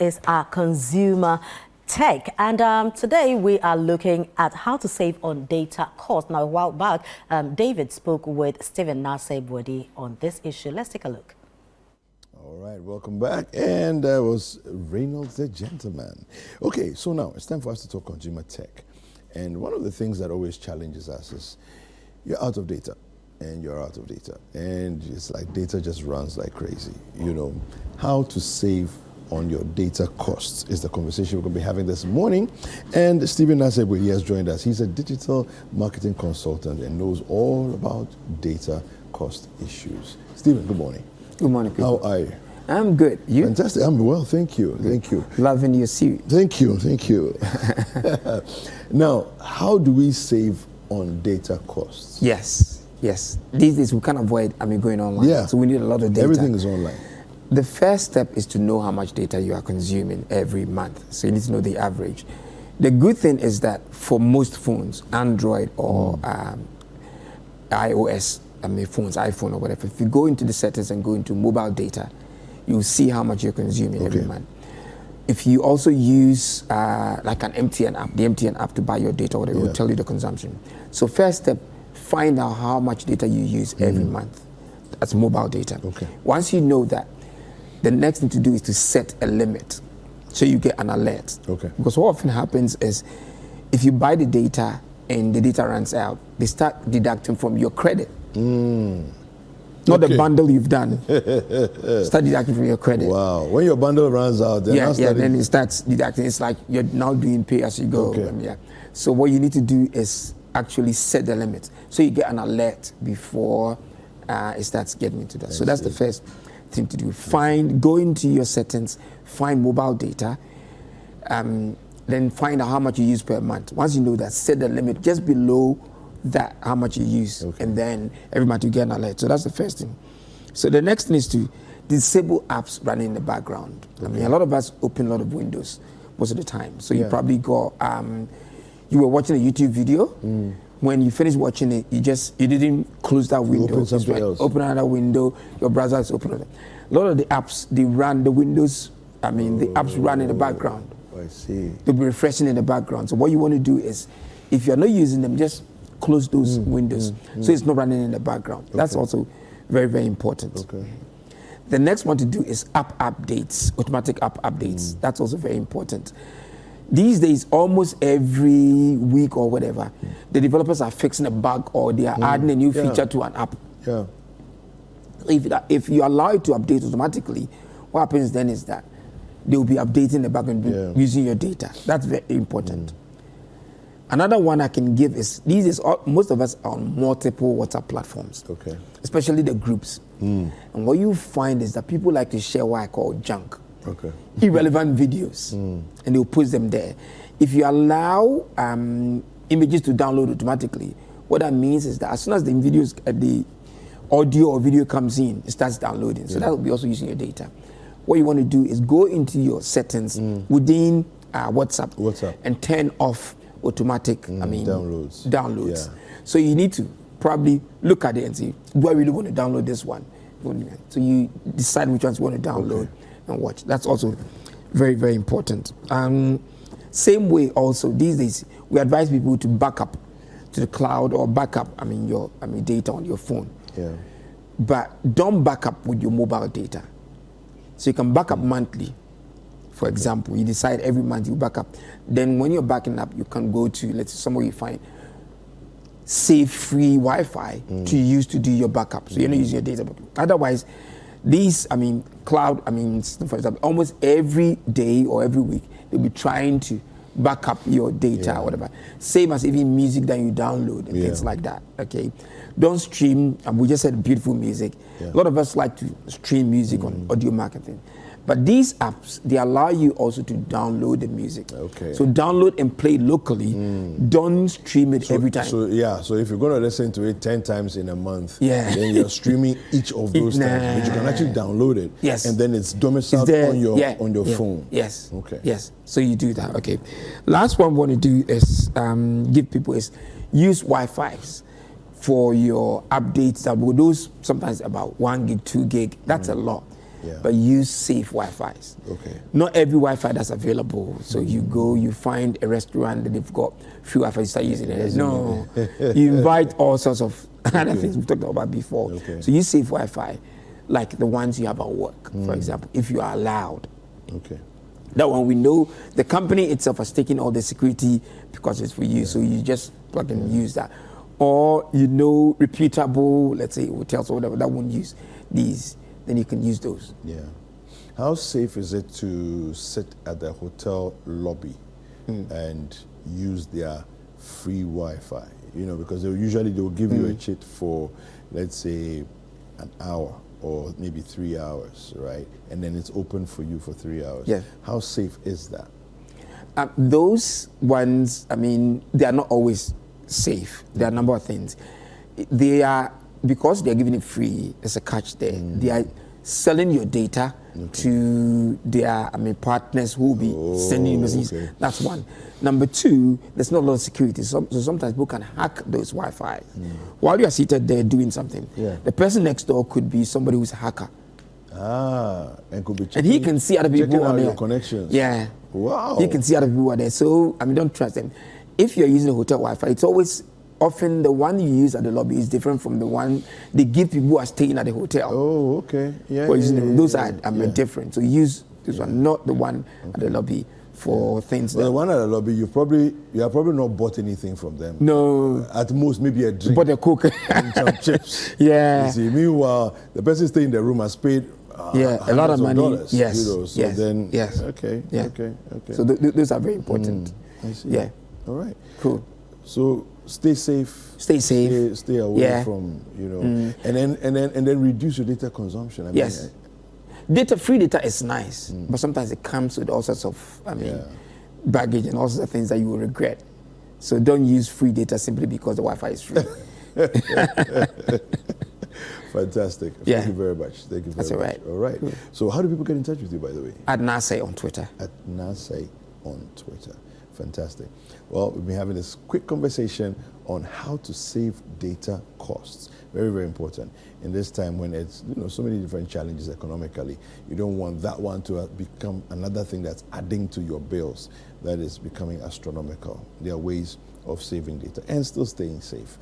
Is our consumer tech, and today we are looking at how to save on data cost. Now, a while back, David spoke with Stephen Nasebwadi on this issue. Let's take a look. All right, welcome back. And that was Reynolds the gentleman. Okay, so now it's time for us to talk consumer tech. And one of the things that always challenges us is you're out of data. And you're out of data. And it's like data just runs like crazy. You know, how to save on your data costs is the conversation we're going to be having this morning. And Stephen Nasebwadi has joined us. He's a digital marketing consultant and knows all about data cost issues. Stephen, good morning. Good morning, people. How are you? I'm good. You? Fantastic. I'm well, thank you. Thank you. Loving your suit. Thank you, thank you. Now, how do we save on data costs? Yes. These days we can't avoid, going online. Yeah. So we need a lot of data. Everything is online. The first step is to know how much data you are consuming every month. So you need to know the average. The good thing is that for most phones, Android or iOS, phones, iPhone or whatever, if you go into the settings and go into mobile data, you'll see how much you're consuming every month. If you also use like an MTN app, the MTN app to buy your data, whatever, it will tell you the consumption. So first step, find out how much data you use every month. That's mobile data. Okay. Once you know that, the next thing to do is to set a limit so you get an alert. Okay. Because what often happens is if you buy the data and the data runs out, they start deducting from your credit. Not the bundle you've done. Start deducting from your credit. Wow. When your bundle runs out, then then it starts deducting. It's like you're now doing pay as you go. Okay. So what you need to do is actually set the limit so you get an alert before it starts getting into that. So that's the first thing to do. Go into your settings, find mobile data, then find out how much you use per month. Once you know that, set the limit just below that, how much you use, and then every month you get an alert. So that's the first thing. So the next thing is to disable apps running in the background. A lot of us open a lot of windows most of the time. So you probably go, you were watching a YouTube video. When you finish watching it, you didn't close that window. Open something else. Open another window. Your browser is open. A lot of the apps, they run the windows. The apps run in the background. I see. They'll be refreshing in the background. So what you want to do is, if you're not using them, just close those windows so it's not running in the background. That's also very, very important. Okay. The next one to do is app updates, automatic app updates. That's also very important. These days, almost every week or whatever, the developers are fixing a bug or they are adding a new feature to an app. Yeah. If you allow it to update automatically, what happens then is that they will be updating the backend using your data. That's very important. Another one I can give is, most of us are on multiple WhatsApp platforms, especially the groups. And what you find is that people like to share what I call junk. Irrelevant videos, and they'll post them there. If you allow images to download automatically, what that means is that as soon as the audio or video comes in, it starts downloading. So that will be also using your data. What you want to do is go into your settings within WhatsApp and turn off automatic downloads. So you need to probably look at it and see, do I really want to download this one? So you decide which ones you want to download and watch. That's also very, very important. Same way also, these days, we advise people to back up to the cloud or back up, your data on your phone. But don't back up with your mobile data. So you can back up monthly. For example, you decide every month you back up. Then when you're backing up, you can go to, let's say, somewhere you find safe, free Wi-Fi to use to do your backup. So you're not using your data. Otherwise, these, cloud, for example, almost every day or every week, they'll be trying to back up your data or whatever. Same as even music that you download and things like that, okay? Don't stream, we just said beautiful music. A lot of us like to stream music on audio marketing. But these apps, they allow you also to download the music. So download and play locally. Don't stream it every time. So if you're going to listen to it 10 times in a month, then you're streaming each of those times. But you can actually download it. And then it's domiciled on your phone. Yes. So you do that. Okay. Last one we want to do is give people is use Wi-Fi's for your updates. That will those sometimes about 1 gig, 2 gig. That's a lot. but use safe Wi-Fi's. Okay. Not every Wi-Fi that's available. So you go, you find a restaurant that they've got free Wi-Fi, you start using it. No, you invite all sorts of other things we talked about before. Okay. So use safe Wi-Fi, like the ones you have at work, for example, if you are allowed. Okay. That one we know the company itself has taken all the security because it's for you, so you just plug and use that. Or reputable, let's say hotels or whatever that won't use these, then you can use those. Yeah. How safe is it to sit at the hotel lobby and use their free Wi-Fi? Because they'll give you a cheat for, let's say, an hour or maybe 3 hours, right? And then it's open for you for 3 hours. Yeah. How safe is that? Those ones, they are not always safe. There are a number of things. They are, because they're giving it free, there's a catch there. They are selling your data to their partners who will be sending you messages. Okay. That's one. Number two, there's not a lot of security. So sometimes people can hack those Wi-Fi. While you are seated there doing something, the person next door could be somebody who's a hacker. And could be checking, and he can see other people on there. Your connections. Yeah. Wow. He can see other people are there. So, don't trust them. If you're using a hotel Wi-Fi, it's always often the one you use at the lobby is different from the one they give people who are staying at the hotel. Oh, okay. Yeah. Those are different. So use this one, not the one at the lobby for things. Well, the one at the lobby, you have probably not bought anything from them. No. At most, maybe a drink. But a Coke and some chips. Yeah. You see, meanwhile, the person staying in the room has paid a lot of money. Dollars, yes. So yes. then, yes. Okay. Yeah. Okay. So those are very important. I see. Yeah. All right. Cool. So stay safe. Stay safe. Stay away from and then reduce your data consumption. Yes. Free data is nice, but sometimes it comes with all sorts of baggage and all sorts of things that you will regret. So don't use free data simply because the Wi-Fi is free. Fantastic. Thank you very much. Thank you very much. That's all right. All right. Cool. So how do people get in touch with you, by the way? At Nasai on Twitter. At Nasai on Twitter. Fantastic. Well, we've been having this quick conversation on how to save data costs. Very, very important. In this time when it's so many different challenges economically, you don't want that one to become another thing that's adding to your bills that is becoming astronomical. There are ways of saving data and still staying safe.